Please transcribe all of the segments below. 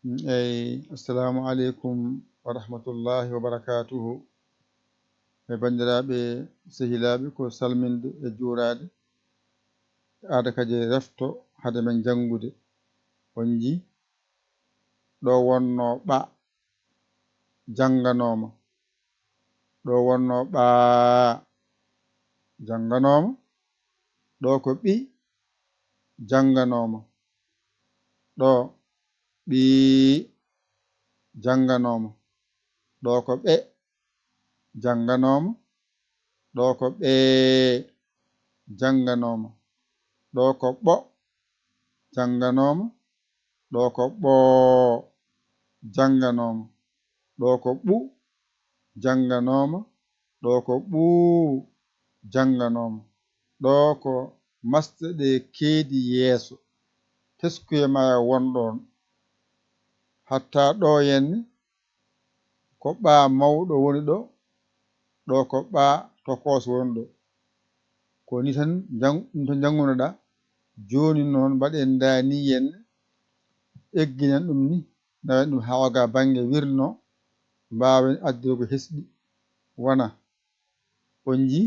Assalamu aleykum wa rahmatullahi wa barakatuhu. E bandiraɓe sehilaɓe ko salminde e juurade aada kadi refto hade men jangude on ji ɗo wonno ɓa janganoma, ɗo wonno ɓaa janganoma, ɗo ko ɓi janganoma, ɗo ɓii janganoma, ɗo ko ɓe janganoma, ɗo ko ɓee janganoma, ɗo ko ɓo janganoma, ɗo ko ɓoo janganoma, ɗo ko ɓu janganoma, ɗo ko ɓuu janganoma, ɗo ko masde ɗe keedi yeeso teskuye ma wonɗon hatta ɗo henne ko ɓaa mawɗo woni ɗo, ɗo ko ɓaa tokos woni ɗo, ko ni tan ɗum to jangunoɗa. Joni noon mbaɗen dani henne egginen ɗum ni nawen ɗum hawaga banggue wirno mbawen addude ko hesɗi wona on ji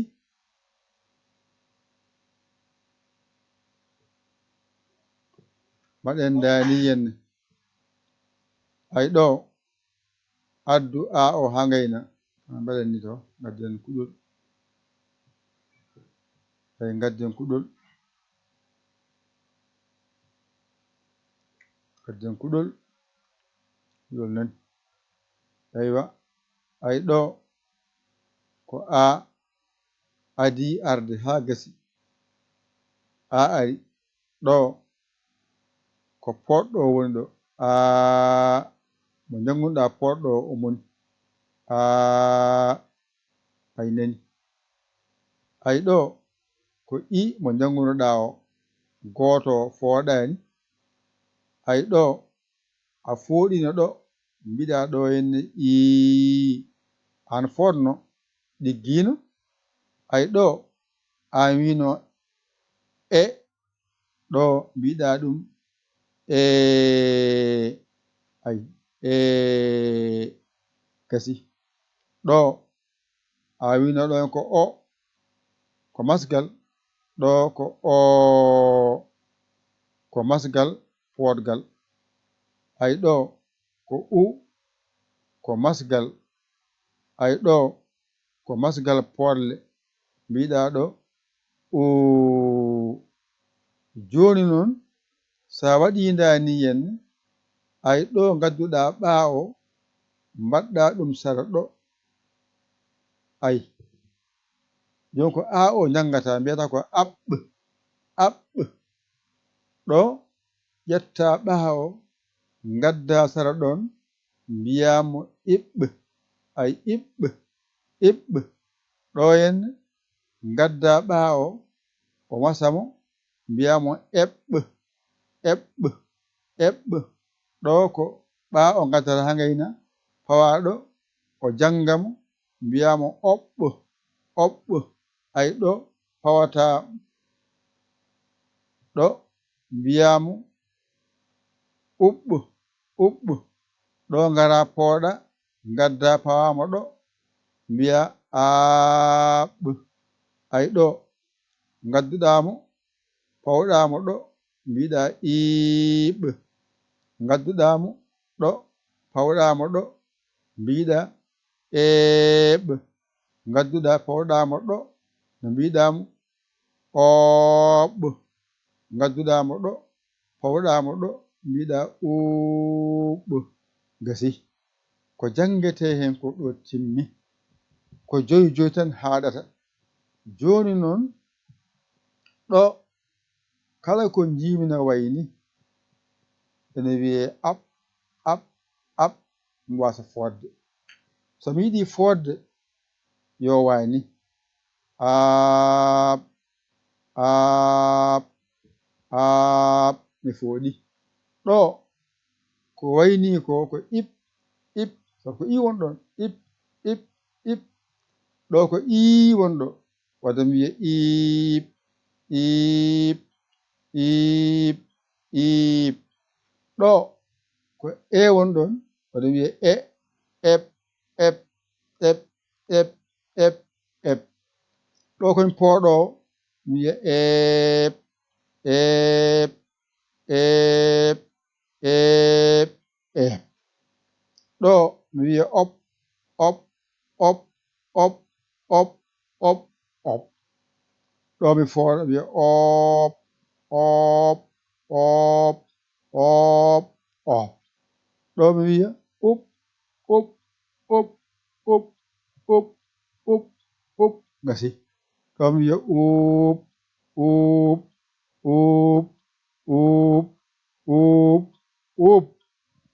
mbaɗen dani henne ay ɗo addu a o ha gayna mbaɗen ni to gadden kuɗol ay gadden kuɗol nan aywa ay ɗo ko a adi arde ha gasi a ari ɗo ko poɗɗo woni ɗo mo jangunoɗa poɗɗo o moni ay nani ay ɗo ko i mo jangunoɗa o goto fooɗani ay ɗo a fooɗino ɗo mbiɗa ɗo henne i an fotno ɗiggino ay ɗo an wino e ɗo mbiɗa ɗum ay gasi ɗo a wino ɗon ko o ko masgal ɗo ko o ko masgal fotgal ay ɗo ko u ko masgal ay ɗo ko masgal poɗle mbiɗa ɗo joni noon sa waɗi dani henne ay ɗo gadduɗa ɓaa o mbaɗɗa ɗum sara ɗo ay joni ko a o jangata mbiyata ko aɓɓ ɗo ƴetta ɓaa o gadda sara ɗon mbiyamo iɓɓ ay iɓɓ ɗo henne gadda ɓaa o wasamo mbiyamo eɓɓ ɗo ko ɓaa o gaddata ha gayna fawa ɗo o jangamo mbiyamo oɓɓ ay ɗo fawata ɗo mbiyamo uɓɓ ɗo gara pooɗa gadda pawamo ɗo mbiya aaɓ ay ɗo gadduɗamo pawɗamo ɗo mbiɗa iiɓ gadduɗamo ɗo pawɗamo ɗo mbiɗa eeɓ gadduɗa pawɗamo ɗo no mbiɗamo ooɓ gadduɗamo ɗo pawɗamo ɗo mbiɗa uɓ gasi ko jangete hen ko ɗo timmi ko joyi joyi tan haɗata joni noon ɗo kala ko jimi no wayni ene wiye ab mi wasa fodde somi yiɗi fodde yo wayni mi fooɗi ɗo ko wayni ko ib so ko i wonɗon ib ɗo ko ii wonɗo wadde mi wiya iib ɗo ko e won ɗon oɗo wiya ep ep ep ep ep ep ɗo komi pooɗoo mi wiya ep ep ep ep ep ɗo mi wiya op op op op op op op ɗo mi fooɗa mi wiya op op op op op ɗo mi wiya up up up up up up up gasi ɗo mi wiya up up up up up up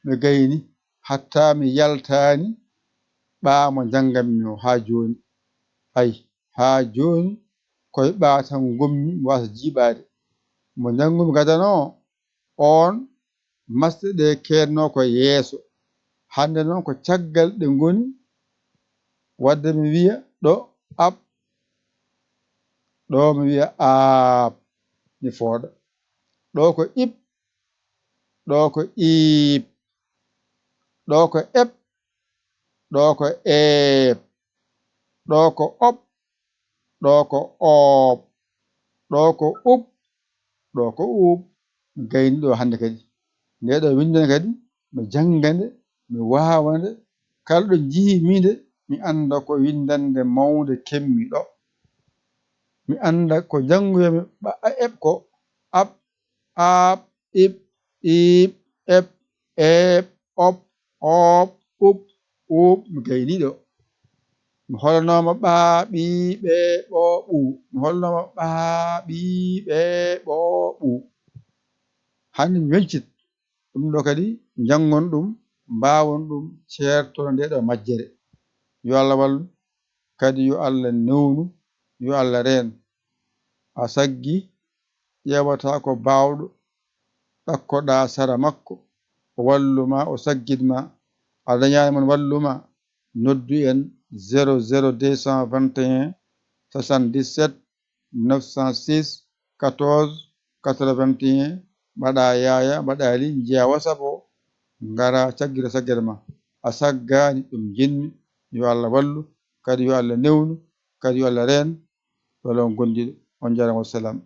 mi gayni hatta mi yaltani ɓaamo janganmi o ha joni ayi ha joni koye ɓa tan gommi mi wasa jiiɓade mo jangumi gadano on masɗe ɗe kenno ko yeeso hande noon ko caggal ɗe goni wadde mi wiya ɗo ab ɗo mi wiya aab mi fooɗa ɗo ko ib ɗo ko iib ɗo ko eb ɗo ko eeb ɗo ko op ɗo ko oob ɗo ko ub ɗo ko uub mi gayni ɗo hande kadi nde ɗo windane kadi mi janggande mi wawande kala ɗo jiimide mi anda ko windande mawde kemmi ɗo mi anda ko jangoyami eb ko ab aab ib iib eb eeb op oob ub uub mi gayni ɗo mi hollanoma ɓa ɓi ɓe ɓo ɓu mi hollanoma ɓa ɓi ɓe ɓo ɓu hande mi wencit ɗum ɗo kadi jangon ɗum mbawon ɗum certono nde ɗo majjere yo Allah wallu kadi yo Allah newnu yo Allah reen a saggi ƴewata ko bawɗo ɗakkoɗa sara makko o walluma o saggitma a dañani mon walluma noddu en 00 221 77 906 14 81 mbaɗa yaya mbaɗa li jiya WhatsApp o ngara caggira saggere ma a saggani ɗum jinmi yo Allah wallu kadi yo Allah newnu kadi yo Allah reen wala on gondiɗo on jarama wassalam